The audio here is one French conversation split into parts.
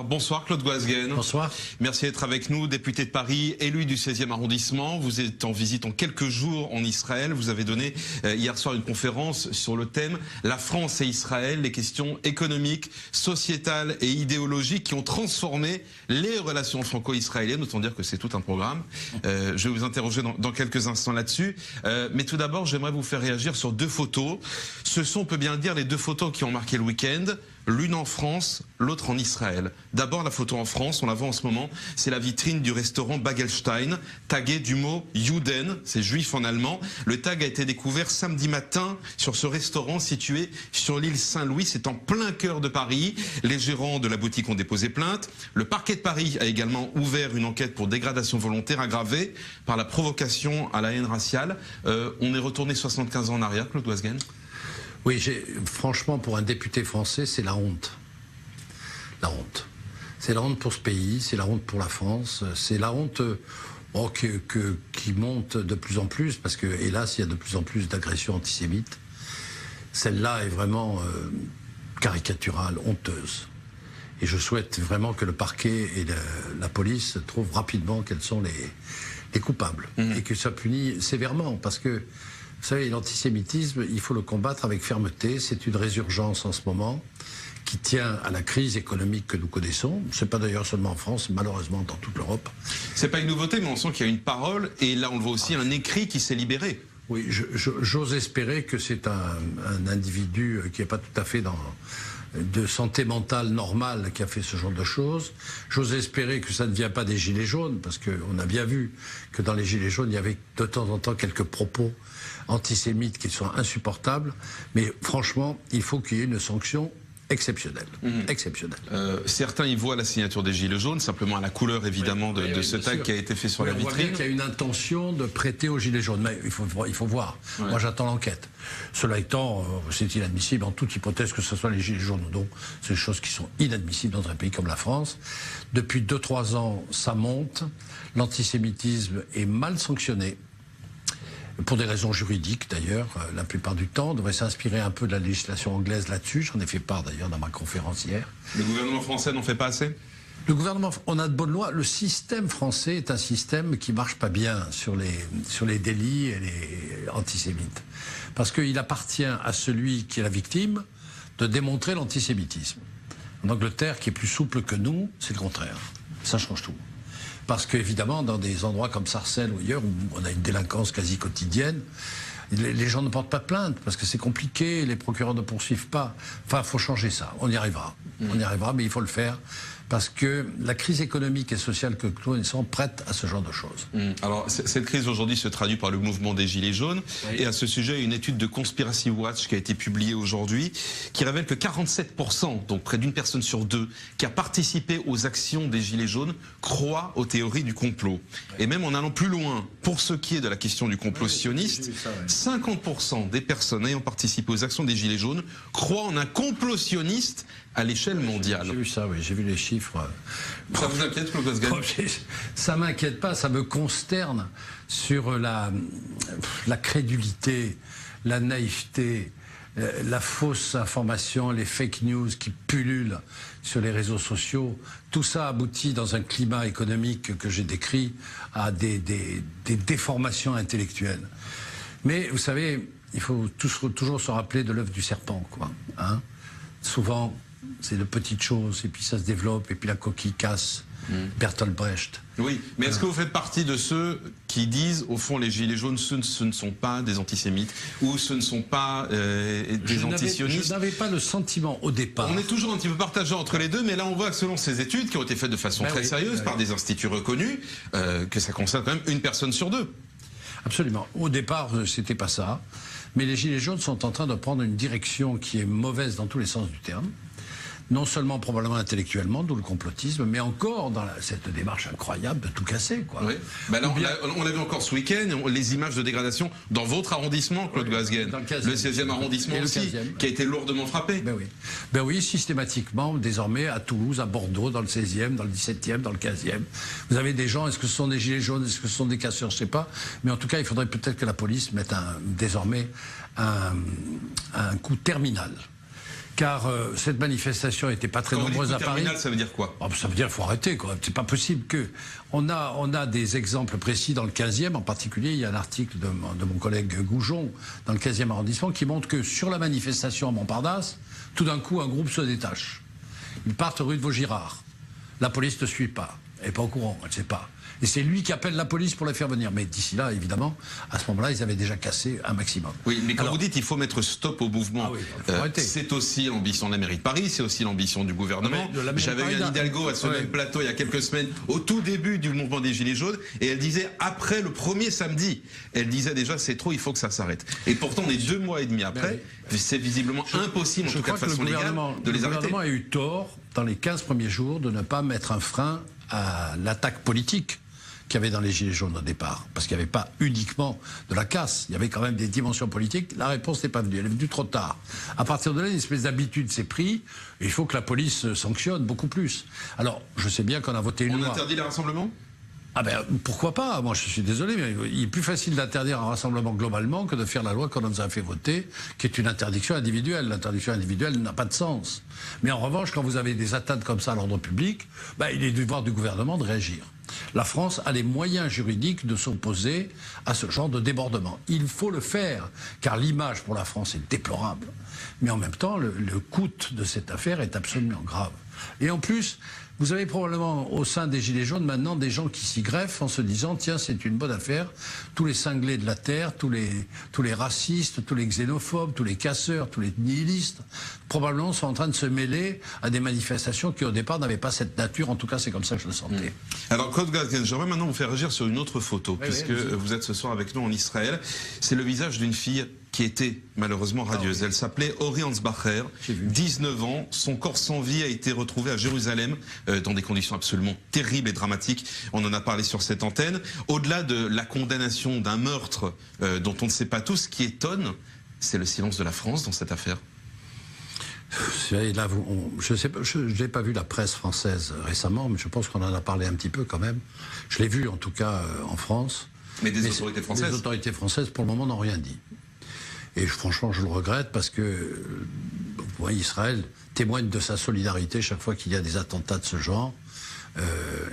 Bonsoir Claude Goasguen. Bonsoir. Merci d'être avec nous, député de Paris, élu du 16e arrondissement. Vous êtes en visite en quelques jours en Israël. Vous avez donné hier soir une conférence sur le thème « La France et Israël, les questions économiques, sociétales et idéologiques qui ont transformé les relations franco-israéliennes ». Autant dire que c'est tout un programme. Je vais vous interroger dans quelques instants là-dessus. Mais tout d'abord, j'aimerais vous faire réagir sur deux photos. Ce sont, on peut bien le dire, les deux photos qui ont marqué le week-end. L'une en France, l'autre en Israël. D'abord la photo en France, on la voit en ce moment, c'est la vitrine du restaurant Bagelstein, tagué du mot Juden, c'est juif en allemand. Le tag a été découvert samedi matin sur ce restaurant situé sur l'île Saint-Louis, c'est en plein cœur de Paris. Les gérants de la boutique ont déposé plainte. Le parquet de Paris a également ouvert une enquête pour dégradation volontaire aggravée par la provocation à la haine raciale. On est retourné 75 ans en arrière, Claude Goasguen. Oui, franchement, pour un député français, c'est la honte. La honte. C'est la honte pour ce pays, c'est la honte pour la France, c'est la honte qui monte de plus en plus, parce que, hélas, il y a de plus en plus d'agressions antisémites. Celle-là est vraiment caricaturale, honteuse. Et je souhaite vraiment que le parquet et la police trouvent rapidement quels sont les coupables. Et que ça punit sévèrement, parce que vous savez, l'antisémitisme, il faut le combattre avec fermeté. C'est une résurgence en ce moment qui tient à la crise économique que nous connaissons. Ce n'est pas d'ailleurs seulement en France, malheureusement dans toute l'Europe. C'est pas une nouveauté, mais on sent qu'il y a une parole, et là on le voit aussi, un écrit qui s'est libéré. Oui, j'ose espérer que c'est un individu qui n'est pas tout à fait de santé mentale normale qui a fait ce genre de choses. J'ose espérer que ça ne vient pas des Gilets jaunes, parce qu'on a bien vu que dans les Gilets jaunes, il y avait de temps en temps quelques propos antisémites qui sont insupportables. Mais franchement, il faut qu'il y ait une sanction exceptionnelle. Exceptionnelle. Certains y voient la signature des Gilets jaunes, simplement à la couleur évidemment de ce tag qui a été fait sur la vitrine. On voit bien qu'il y a une intention de prêter aux Gilets jaunes, mais il faut voir. Ouais. Moi j'attends l'enquête. Cela étant, c'est inadmissible en toute hypothèse que ce soit les Gilets jaunes ou non. C'est des choses qui sont inadmissibles dans un pays comme la France. Depuis 2-3 ans, ça monte. L'antisémitisme est mal sanctionné. Pour des raisons juridiques d'ailleurs, la plupart du temps. On devrait s'inspirer un peu de la législation anglaise là-dessus. J'en ai fait part d'ailleurs dans ma conférence hier. Le gouvernement français n'en fait pas assez ? Le gouvernement, on a de bonnes lois. Le système français est un système qui marche pas bien sur les délits et les antisémites. Parce qu'il appartient à celui qui est la victime de démontrer l'antisémitisme. En Angleterre, qui est plus souple que nous, c'est le contraire. Ça change tout. Parce qu'évidemment, dans des endroits comme Sarcelles ou ailleurs, où on a une délinquance quasi quotidienne, les gens ne portent pas de plainte, parce que c'est compliqué, les procureurs ne poursuivent pas. Enfin, il faut changer ça, on y arrivera. On y arrivera, mais il faut le faire, parce que la crise économique et sociale que nous connaissons prête à ce genre de choses. Alors, cette crise aujourd'hui se traduit par le mouvement des Gilets jaunes. Oui. Et à ce sujet, une étude de Conspiracy Watch qui a été publiée aujourd'hui, qui révèle que 47%, donc près d'une personne sur deux, qui a participé aux actions des Gilets jaunes, croient aux théories du complot. Et même en allant plus loin, pour ce qui est de la question du complot sioniste, 50% des personnes ayant participé aux actions des Gilets jaunes croient en un complot sioniste à l'échelle mondiale. J'ai vu ça, oui, j'ai vu les chiffres. Ça vous inquiète, Claude Goasguen ? Ça m'inquiète pas, ça me consterne sur la crédulité, la naïveté, la fausse information, les fake news qui pullulent sur les réseaux sociaux. Tout ça aboutit dans un climat économique que j'ai décrit à des déformations intellectuelles. Mais vous savez, il faut toujours se rappeler de l'œuf du serpent, quoi. Hein ? Souvent, c'est de petites choses, et puis ça se développe, et puis la coquille casse. Bertolt Brecht. Oui, mais est-ce que vous faites partie de ceux qui disent, au fond, les Gilets jaunes, ce ne sont pas des antisémites, ou ce ne sont pas des antisionistes? Je n'avais pas le sentiment au départ. On est toujours un petit peu partagé entre les deux, mais là on voit que selon ces études, qui ont été faites de façon très sérieuse par des instituts reconnus, que ça concerne quand même une personne sur deux. Absolument. Au départ, c'était pas ça. Mais les Gilets jaunes sont en train de prendre une direction qui est mauvaise dans tous les sens du terme. Non seulement probablement intellectuellement, d'où le complotisme, mais encore dans cette démarche incroyable de tout casser, quoi. Oui. Ben là, on l'a vu encore ce week-end, les images de dégradation dans votre arrondissement, Claude Goasguen, le 16e arrondissement aussi, qui a été lourdement frappé. Ben oui, systématiquement, désormais, à Toulouse, à Bordeaux, dans le 16e, dans le 17e, dans le 15e. Vous avez des gens, est-ce que ce sont des gilets jaunes, est-ce que ce sont des casseurs, je ne sais pas. Mais en tout cas, il faudrait peut-être que la police mette désormais un coup terminal car cette manifestation n'était pas très nombreuse à Paris. Ça veut dire quoi? Ça veut dire qu'il faut arrêter, quoi. C'est pas possible que... On a des exemples précis dans le 15e, en particulier, il y a un article de mon collègue Goujon, dans le 15e arrondissement, qui montre que sur la manifestation à Montparnasse, tout d'un coup, un groupe se détache. Ils partent rue de Vaugirard. La police ne suit pas. Elle n'est pas au courant, elle ne sait pas. Et c'est lui qui appelle la police pour les faire venir. Mais d'ici là, évidemment, à ce moment-là, ils avaient déjà cassé un maximum. Oui, mais quand vous dites qu'il faut mettre stop au mouvement, c'est aussi l'ambition de la mairie de Paris, c'est aussi l'ambition du gouvernement. J'avais eu Anne Hidalgo à ce même plateau il y a quelques semaines, au tout début du mouvement des Gilets jaunes, et elle disait, après le premier samedi, elle disait déjà, c'est trop, il faut que ça s'arrête. Et pourtant, on est 2 mois et demi après, c'est visiblement impossible, en tout cas de façon légale, de les arrêter. Le gouvernement a eu tort, dans les 15 premiers jours, de ne pas mettre un frein à l'attaque politique qu'il y avait dans les Gilets jaunes au départ, parce qu'il n'y avait pas uniquement de la casse, il y avait quand même des dimensions politiques. La réponse n'est pas venue, elle est venue trop tard. À partir de là, une espèce d'habitude s'est prise, et il faut que la police sanctionne beaucoup plus. Alors, je sais bien qu'on a voté une loi... On interdit les rassemblements ? Ah ben, pourquoi pas? Moi, je suis désolé, mais il est plus facile d'interdire un rassemblement globalement que de faire la loi qu'on nous a fait voter, qui est une interdiction individuelle. L'interdiction individuelle n'a pas de sens. Mais en revanche, quand vous avez des atteintes comme ça à l'ordre public, il est du devoir du gouvernement de réagir. La France a les moyens juridiques de s'opposer à ce genre de débordement. Il faut le faire, car l'image pour la France est déplorable. Mais en même temps, le coût de cette affaire est absolument grave. Et en plus, vous avez probablement au sein des Gilets jaunes maintenant des gens qui s'y greffent en se disant tiens, c'est une bonne affaire, tous les cinglés de la terre, tous les racistes, tous les xénophobes, tous les casseurs, tous les nihilistes, probablement sont en train de se mêler à des manifestations qui au départ n'avaient pas cette nature, en tout cas c'est comme ça que je le sentais. Alors Claude Goasguen, j'aimerais maintenant vous faire réagir sur une autre photo, puisque vous êtes ce soir avec nous en Israël. C'est le visage d'une fille qui était malheureusement radieuse. Elle s'appelait Ori Ansbacher, 19 ans. Son corps sans vie a été retrouvé à Jérusalem dans des conditions absolument terribles et dramatiques. On en a parlé sur cette antenne. Au-delà de la condamnation d'un meurtre dont on ne sait pas tout, ce qui étonne, c'est le silence de la France dans cette affaire. Là, je n'ai pas vu la presse française récemment, mais je pense qu'on en a parlé un petit peu quand même. Je l'ai vu en tout cas en France. Mais des autorités françaises? Les autorités françaises, pour le moment, n'ont rien dit. Et franchement, je le regrette parce que Israël témoigne de sa solidarité chaque fois qu'il y a des attentats de ce genre.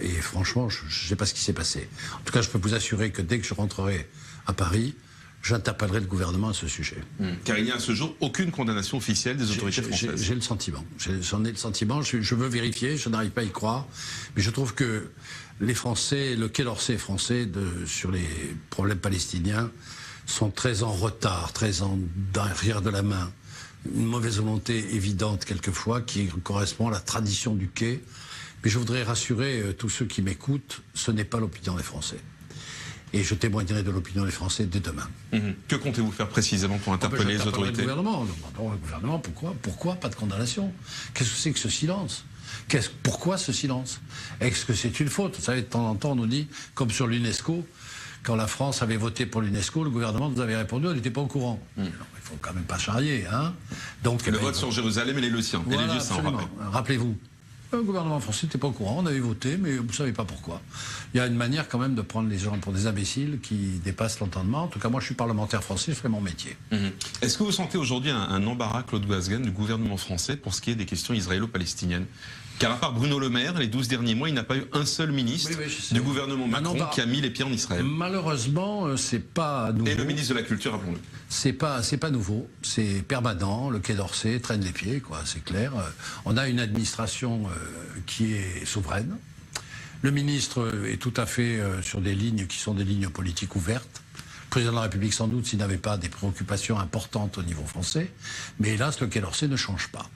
Et franchement, je ne sais pas ce qui s'est passé. En tout cas, je peux vous assurer que dès que je rentrerai à Paris, j'interpellerai le gouvernement à ce sujet. Car il n'y a à ce jour aucune condamnation officielle des autorités françaises. J'ai le sentiment. J'en ai le sentiment. Je veux vérifier. Je n'arrive pas à y croire. Mais je trouve que les Français, le Quai d'Orsay français sur les problèmes palestiniens, sont très en retard, très en derrière de la main. Une mauvaise volonté évidente quelquefois qui correspond à la tradition du Quai. Mais je voudrais rassurer tous ceux qui m'écoutent, ce n'est pas l'opinion des Français. Et je témoignerai de l'opinion des Français dès demain. Que comptez-vous faire précisément pour interpeller les autorités? Le gouvernement, pourquoi pas de condamnation? Qu'est-ce que c'est que ce silence? Pourquoi ce silence? Est-ce que c'est une faute? Vous savez, de temps en temps, on nous dit, comme sur l'UNESCO, quand la France avait voté pour l'UNESCO, le gouvernement nous avait répondu, on n'était pas au courant. Non, il faut quand même pas charrier, hein. Donc, le vote sur Jérusalem et les lieux saints. Voilà, rappelez-vous. Le gouvernement français n'était pas au courant, on avait voté, mais vous ne savez pas pourquoi. Il y a une manière quand même de prendre les gens pour des imbéciles qui dépassent l'entendement. En tout cas, moi je suis parlementaire français, je fais mon métier. Est-ce que vous sentez aujourd'hui un embarras, Claude Goasguen, du gouvernement français pour ce qui est des questions israélo-palestiniennes? Car à part Bruno Le Maire, les 12 derniers mois, il n'a pas eu un seul ministre du gouvernement Macron qui a mis les pieds en Israël. Malheureusement, c'est pas nouveau. Et le ministre de la Culture, rappelons-le. C'est pas nouveau, c'est permanent. Le Quai d'Orsay traîne les pieds, quoi, c'est clair. On a une administration qui est souveraine. Le ministre est tout à fait sur des lignes qui sont des lignes politiques ouvertes. Le président de la République, sans doute, s'il n'avait pas des préoccupations importantes au niveau français. Mais hélas, le Quai d'Orsay ne change pas.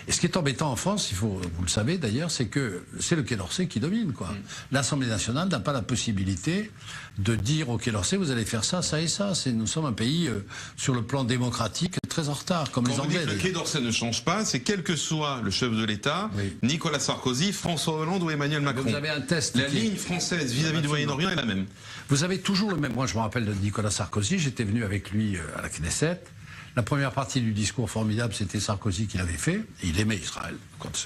Et ce qui est embêtant en France, vous le savez d'ailleurs, c'est que c'est le Quai d'Orsay qui domine, quoi. L'Assemblée nationale n'a pas la possibilité de dire au Quai d'Orsay, vous allez faire ça, ça et ça. Nous sommes un pays, sur le plan démocratique, très en retard, comme les Anglais. Quand vous dites que le Quai d'Orsay ne change pas, c'est quel que soit le chef de l'État, Nicolas Sarkozy, François Hollande ou Emmanuel Macron. Vous avez un test. La ligne française vis-à-vis du Moyen-Orient est la même. Vous avez toujours le même. Moi, je me rappelle de Nicolas Sarkozy, j'étais venu avec lui à la Knesset. La première partie du discours formidable, c'était Sarkozy qui l'avait fait. Et il aimait Israël.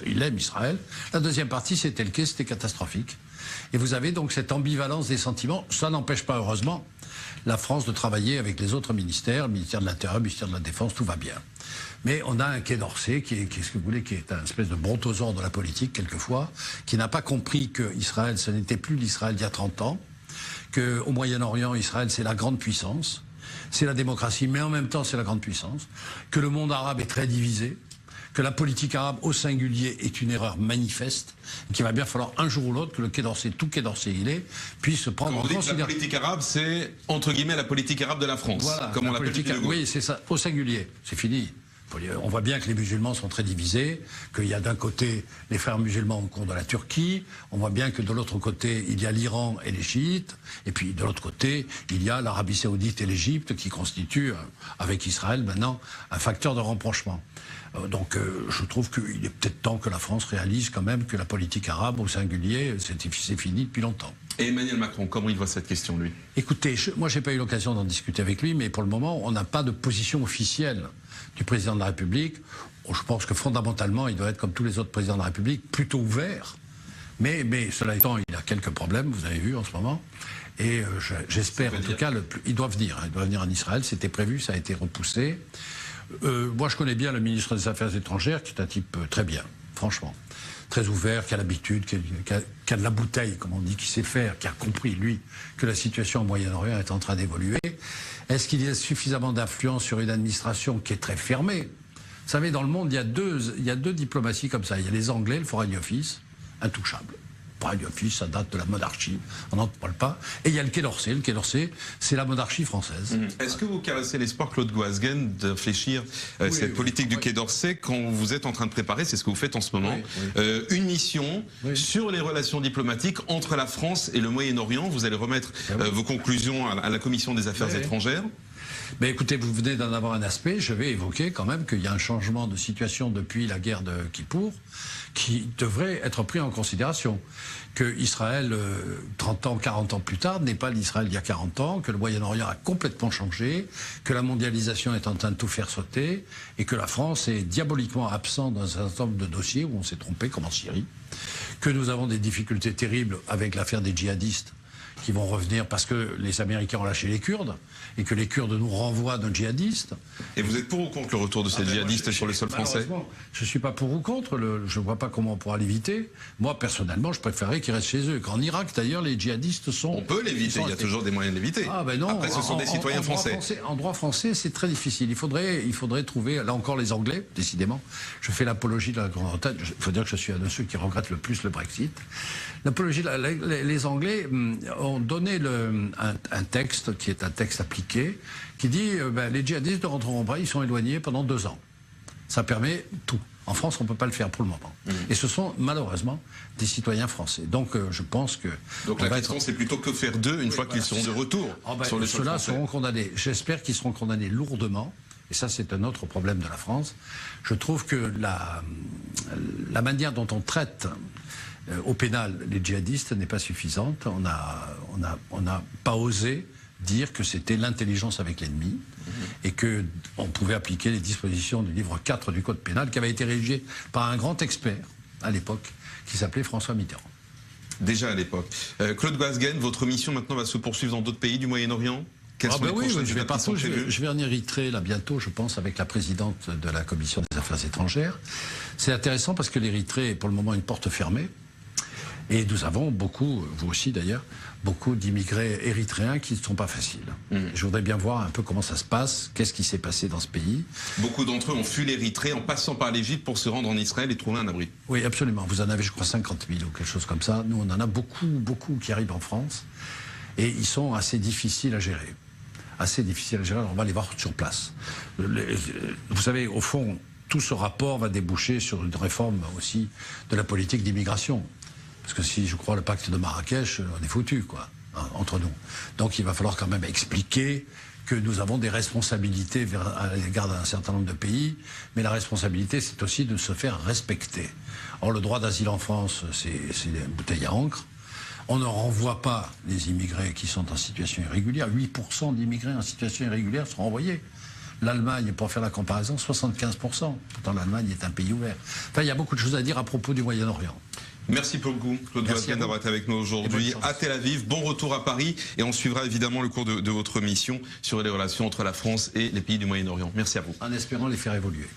Il aime Israël. La deuxième partie, c'était le cas, c'était catastrophique. Et vous avez donc cette ambivalence des sentiments. Ça n'empêche pas, heureusement, la France de travailler avec les autres ministères, le ministère de l'Intérieur, le ministère de la Défense, tout va bien. Mais on a un Quai d'Orsay qui est ce que vous voulez, qui est un espèce de brontosaure de la politique, quelquefois, qui n'a pas compris que Israël, ce n'était plus l'Israël d'il y a 30 ans, qu'au Moyen-Orient, Israël, c'est la grande puissance, c'est la démocratie, mais en même temps, c'est la grande puissance, que le monde arabe est très divisé, que la politique arabe au singulier est une erreur manifeste, qu'il va bien falloir un jour ou l'autre que le Quai d'Orsay, tout Quai d'Orsay il est, puisse se prendre en considération. La politique arabe, c'est entre guillemets la politique arabe de la France, voilà, comme on l'appelle depuis De Gaulle. Oui, c'est ça, au singulier, c'est fini. On voit bien que les musulmans sont très divisés, qu'il y a d'un côté les frères musulmans au compte de la Turquie, on voit bien que de l'autre côté il y a l'Iran et les chiites, et puis de l'autre côté il y a l'Arabie Saoudite et l'Égypte qui constituent, avec Israël maintenant, un facteur de rapprochement. Donc je trouve qu'il est peut-être temps que la France réalise quand même que la politique arabe au singulier, c'est fini depuis longtemps. Et Emmanuel Macron, comment il voit cette question, lui? Écoutez, moi j'ai pas eu l'occasion d'en discuter avec lui, mais pour le moment on n'a pas de position officielle du président de la République. Je pense que fondamentalement il doit être comme tous les autres présidents de la République, plutôt ouvert. Mais cela étant, il a quelques problèmes, vous avez vu en ce moment. Et j'espère en tout cas, il doit venir en Israël, c'était prévu, ça a été repoussé. Moi je connais bien le ministre des Affaires étrangères, qui est un type très bien, franchement. Très ouvert, qui a l'habitude, qui a de la bouteille, comme on dit, qui sait faire, qui a compris, lui, que la situation au Moyen-Orient est en train d'évoluer. Est-ce qu'il y a suffisamment d'influence sur une administration qui est très fermée? Vous savez, dans le monde, il y a deux diplomaties comme ça. Il y a les Anglais, le Foreign Office, intouchable. Le Foreign Office, ça date de la monarchie, on n'en parle pas. Et il y a le Quai d'Orsay. Le Quai d'Orsay, c'est la monarchie française. Est-ce que vous caressez l'espoir, Claude Goasguen, de fléchir cette politique du Quai d'Orsay quand vous êtes en train de préparer, c'est ce que vous faites en ce moment, une mission sur les relations diplomatiques entre la France et le Moyen-Orient? Vous allez remettre vos conclusions à la Commission des Affaires étrangères. Mais écoutez, vous venez d'en avoir un aspect, je vais évoquer quand même qu'il y a un changement de situation depuis la guerre de Kippour qui devrait être pris en considération. Que Israël, 30 ans, 40 ans plus tard, n'est pas l'Israël d'il y a 40 ans, que le Moyen-Orient a complètement changé, que la mondialisation est en train de tout faire sauter, et que la France est diaboliquement absente dans un certain nombre de dossiers où on s'est trompé, comme en Syrie, que nous avons des difficultés terribles avec l'affaire des djihadistes, qui vont revenir parce que les Américains ont lâché les Kurdes et que les Kurdes nous renvoient d'un djihadiste. Et vous êtes pour ou contre le retour de ces djihadistes sur le sol français? Je ne suis pas pour ou contre, je ne vois pas comment on pourra l'éviter. Moi, personnellement, je préférerais qu'ils restent chez eux. En Irak, d'ailleurs, les djihadistes sont... On peut l'éviter, il y a toujours des moyens de l'éviter. Ah ben non, après, ce sont des citoyens français. En droit français, c'est très difficile. Il faudrait trouver, là encore, les Anglais, décidément. Je fais l'apologie de la Grande-Bretagne. Il faut dire que je suis un de ceux qui regrettent le plus le Brexit. L'apologie, les Anglais ont donné un texte, qui est un texte appliqué, qui dit les djihadistes ne rentreront pas, ils sont éloignés pendant 2 ans. Ça permet tout. En France, on ne peut pas le faire pour le moment. Et ce sont malheureusement des citoyens français. Donc je pense que... Donc la question, c'est plutôt que faire d'eux une fois qu'ils seront de retour sur le sol ceux-là français. seront condamnés. J'espère qu'ils seront condamnés lourdement. Et ça, c'est un autre problème de la France. Je trouve que la manière dont on traite au pénal les djihadistes n'est pas suffisante. On n'a pas osé dire que c'était l'intelligence avec l'ennemi et qu'on pouvait appliquer les dispositions du livre 4 du Code pénal qui avait été rédigé par un grand expert à l'époque qui s'appelait François Mitterrand. Déjà à l'époque. Claude Goasguen, votre mission maintenant va se poursuivre dans d'autres pays du Moyen-Orient? Je vais en Érythrée là bientôt, je pense, avec la présidente de la Commission des Affaires étrangères. C'est intéressant parce que l'Érythrée est pour le moment une porte fermée. Et nous avons beaucoup, vous aussi d'ailleurs, beaucoup d'immigrés érythréens qui ne sont pas faciles. Je voudrais bien voir un peu comment ça se passe, qu'est-ce qui s'est passé dans ce pays. Beaucoup d'entre eux ont fui l'Érythrée en passant par l'Égypte pour se rendre en Israël et trouver un abri. Oui, absolument. Vous en avez, je crois, 50 000 ou quelque chose comme ça. Nous, on en a beaucoup qui arrivent en France. Et ils sont assez difficiles à gérer. Alors on va les voir sur place. Vous savez, au fond, tout ce rapport va déboucher sur une réforme aussi de la politique d'immigration. Parce que si je crois le pacte de Marrakech, on est foutus, quoi, hein, entre nous. Donc il va falloir quand même expliquer que nous avons des responsabilités à l'égard d'un certain nombre de pays, mais la responsabilité, c'est aussi de se faire respecter. Or, le droit d'asile en France, c'est une bouteille à encre. On ne renvoie pas les immigrés qui sont en situation irrégulière. 8% d'immigrés en situation irrégulière sont renvoyés. L'Allemagne, pour faire la comparaison, 75%. Pourtant, l'Allemagne est un pays ouvert. Enfin, il y a beaucoup de choses à dire à propos du Moyen-Orient. Merci beaucoup, Claude Voisguen, d'avoir été avec nous aujourd'hui à Tel Aviv. Bon retour à Paris et on suivra évidemment le cours de votre mission sur les relations entre la France et les pays du Moyen-Orient. Merci à vous. En espérant les faire évoluer.